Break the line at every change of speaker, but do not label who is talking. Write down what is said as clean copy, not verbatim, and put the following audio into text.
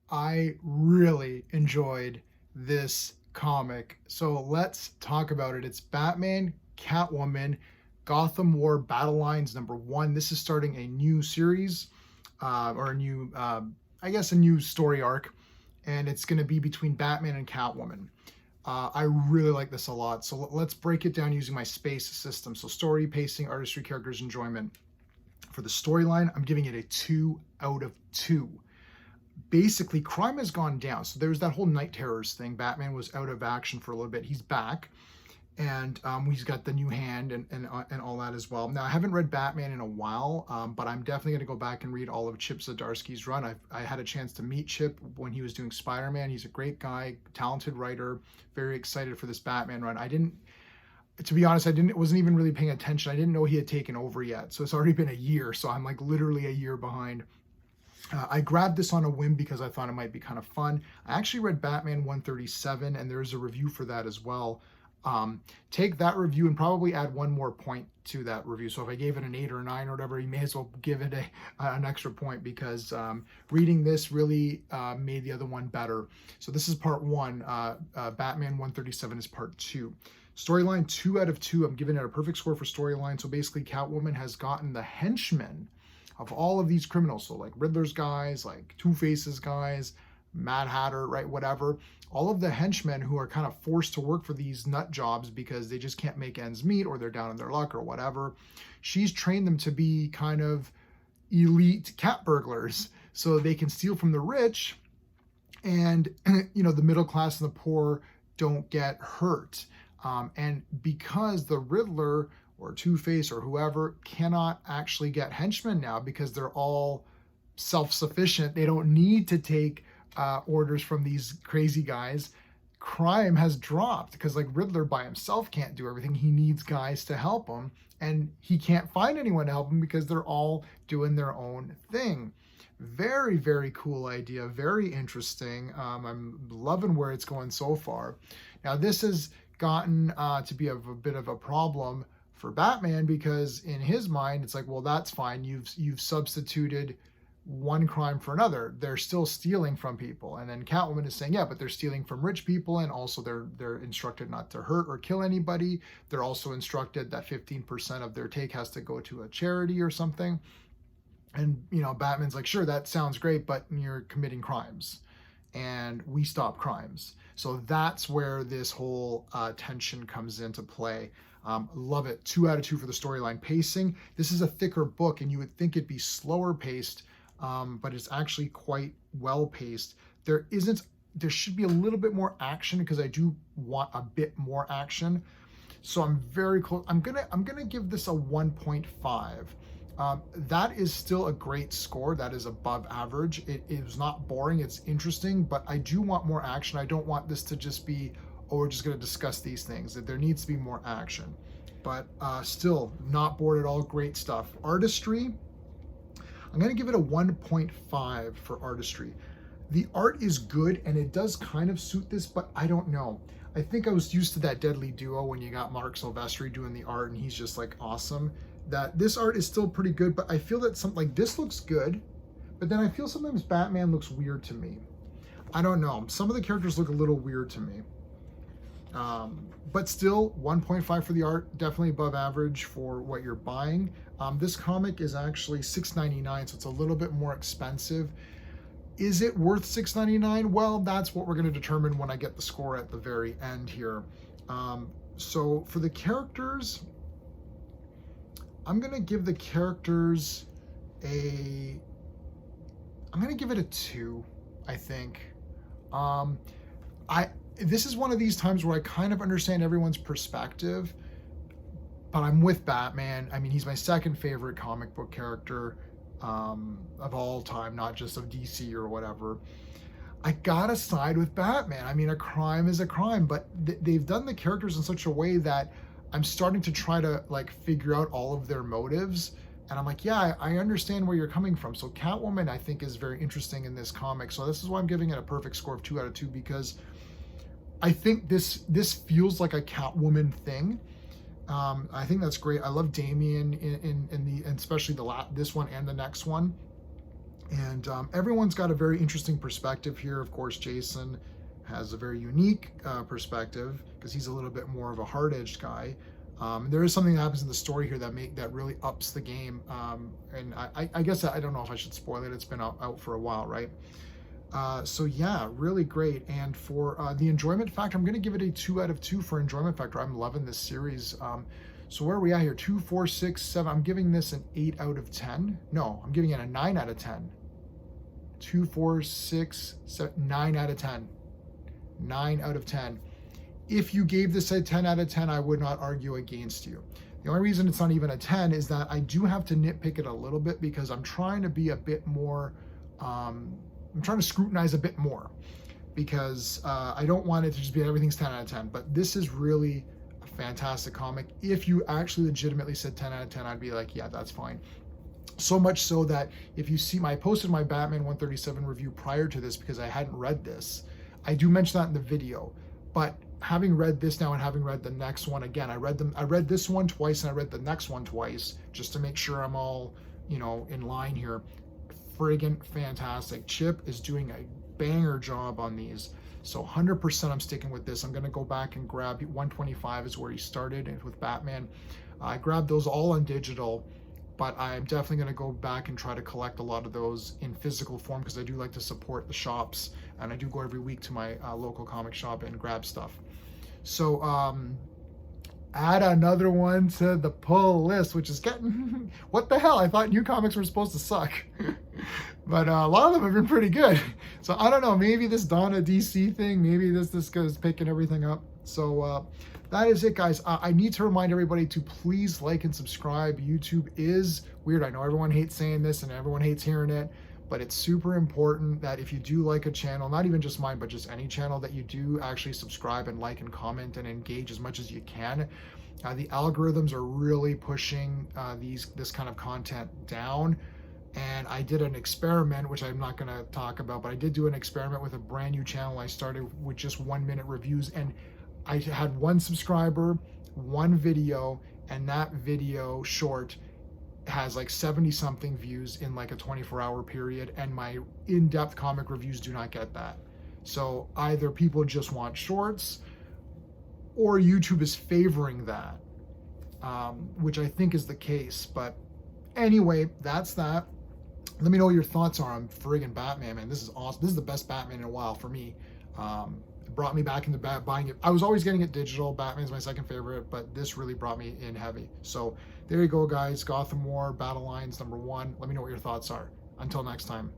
I really enjoyed this comic. So let's talk about it. It's Batman, Catwoman, Gotham War Battle Lines #1. This is starting a new series, or a new, I guess, a new story arc, and it's going to be between Batman and Catwoman. I really like this a lot. So let's break it down using my space system. So story, pacing, artistry, characters, enjoyment. For the storyline, I'm giving it a 2 out of 2. Basically, crime has gone down. So there's that whole night terrors thing. Batman was out of action for a little bit. He's back, and he's got the new hand and all that as well. Now, I haven't read Batman in a while, but I'm definitely going to go back and read all of Chip Zdarsky's run. I had a chance to meet Chip when he was doing Spider-Man. He's a great guy, talented writer. Very excited for this Batman run. To be honest, wasn't even really paying attention. I didn't know he had taken over yet. So it's already been a year. So I'm like literally a year behind. I grabbed this on a whim because I thought it might be kind of fun. I actually read Batman 137, and there's a review for that as well. Take that review and probably add one more point to that review. So if I gave it an 8 or a 9 or whatever, you may as well give it an extra point, because reading this really made the other one better. So this is part 1. Batman 137 is part 2. Storyline 2 out of 2. I'm giving it a perfect score for storyline. So basically, Catwoman has gotten the henchmen of all of these criminals. So like Riddler's guys, like Two-Face's guys, Mad Hatter, right, whatever. All of the henchmen who are kind of forced to work for these nut jobs because they just can't make ends meet, or they're down in their luck or whatever. She's trained them to be kind of elite cat burglars so they can steal from the rich, and the middle class and the poor don't get hurt. And because the Riddler or Two-Face or whoever cannot actually get henchmen now, because they're all self-sufficient, they don't need to take orders from these crazy guys. Crime has dropped because like Riddler by himself can't do everything. He needs guys to help him, and he can't find anyone to help him because they're all doing their own thing. Very, very cool idea. Very interesting. I'm loving where it's going so far. Now, this has gotten to be a bit of a problem for Batman, because in his mind, it's like, well, that's fine. You've substituted one crime for another. They're still stealing from people. And then Catwoman is saying, yeah, but they're stealing from rich people, and also they're instructed not to hurt or kill anybody. They're also instructed that 15% of their take has to go to a charity or something. And Batman's like, sure, that sounds great, but you're committing crimes, and we stop crimes. So that's where this whole tension comes into play. Love it. 2 out of 2 for the storyline. Pacing. This is a thicker book, and you would think it'd be slower paced, but it's actually quite well paced. There should be a little bit more action, because I do want a bit more action. So I'm very close. I'm gonna give this a 1.5. That is still a great score. That is above average. It is not boring. It's interesting, but I do want more action. I don't want this to just be, oh, we're just going to discuss these things. That there needs to be more action. But still, not bored at all. Great stuff. Artistry, I'm going to give it a 1.5 for artistry. The art is good, and it does kind of suit this, but I don't know. I think I was used to that deadly duo when you got Mark Silvestri doing the art, and he's just like awesome. That this art is still pretty good, but I feel that something like this looks good, but then I feel sometimes Batman looks weird to me. I don't know. Some of the characters look a little weird to me. But still, 1.5 for the art, definitely above average for what you're buying. This comic is actually $6.99, so it's a little bit more expensive. Is it worth $6.99? Well, that's what we're going to determine when I get the score at the very end here. So for the characters, I'm going to give the characters I'm going to give it a 2, I think. This is one of these times where I kind of understand everyone's perspective, but I'm with Batman. I mean, he's my second favorite comic book character of all time, not just of DC or whatever. I gotta side with Batman. I mean, a crime is a crime, but they've done the characters in such a way that I'm starting to try to like figure out all of their motives. And I'm like, yeah, I understand where you're coming from. So Catwoman, I think, is very interesting in this comic. So this is why I'm giving it a perfect score of 2 out of 2, because I think this feels like a Catwoman thing. I think that's great. I love Damian in especially this one and the next one. And everyone's got a very interesting perspective here. Of course, Jason has a very unique perspective because he's a little bit more of a hard-edged guy. There is something that happens in the story here that really ups the game. And I guess I don't know if I should spoil it. It's been out for a while, right? So yeah, really great. And for the enjoyment factor, I'm going to give it a 2 out of 2 for enjoyment factor. I'm loving this series. So where are we at here? 2, 4, 6, 7. I'm giving this an 8 out of 10. No, I'm giving it a 9 out of 10. 2, 4, 6, 7, 9 out of 10. 9 out of 10. If you gave this a 10 out of 10, I would not argue against you. The only reason it's not even a 10 is that I do have to nitpick it a little bit because I'm trying to be a bit more, I'm trying to scrutinize a bit more because I don't want it to just be everything's 10 out of 10. But this is really a fantastic comic. If you actually legitimately said 10 out of 10, I'd be like, yeah, that's fine. So much so that if you see I posted my Batman 137 review prior to this because I hadn't read this. I do mention that in the video, but having read this now and having read the next one again, I read this one twice and I read the next one twice just to make sure I'm all, in line here. Friggin' fantastic. Chip is doing a banger job on these. So 100% I'm sticking with this. I'm going to go back and grab 125 is where he started with Batman. I grabbed those all on digital, but I'm definitely going to go back and try to collect a lot of those in physical form because I do like to support the shops, and I do go every week to my local comic shop and grab stuff. So add another one to the pull list, which is getting, what the hell? I thought new comics were supposed to suck. But a lot of them have been pretty good. So I don't know, maybe this Donna DC thing, maybe this goes picking everything up. So that is it, guys. I need to remind everybody to please like and subscribe. YouTube is weird. I know everyone hates saying this and everyone hates hearing it, but it's super important that if you do like a channel, not even just mine, but just any channel, that you do actually subscribe and like and comment and engage as much as you can. The algorithms are really pushing this kind of content down. And I did an experiment, which I'm not going to talk about, but I did do an experiment with a brand new channel. I started with just 1-minute reviews, and I had 1 subscriber, 1 video, and that video short has like 70 something views in like a 24-hour period, and my in-depth comic reviews do not get that. So either people just want shorts or YouTube is favoring that, which I think is the case. But anyway, that's that. Let me know what your thoughts are on friggin' Batman, man. This is awesome. This is the best Batman in a while for me. It brought me back into buying it. I was always getting it digital. Batman's my second favorite, but this really brought me in heavy. So there you go, guys. Gotham War, Battle Lines #1. Let me know what your thoughts are. Until next time.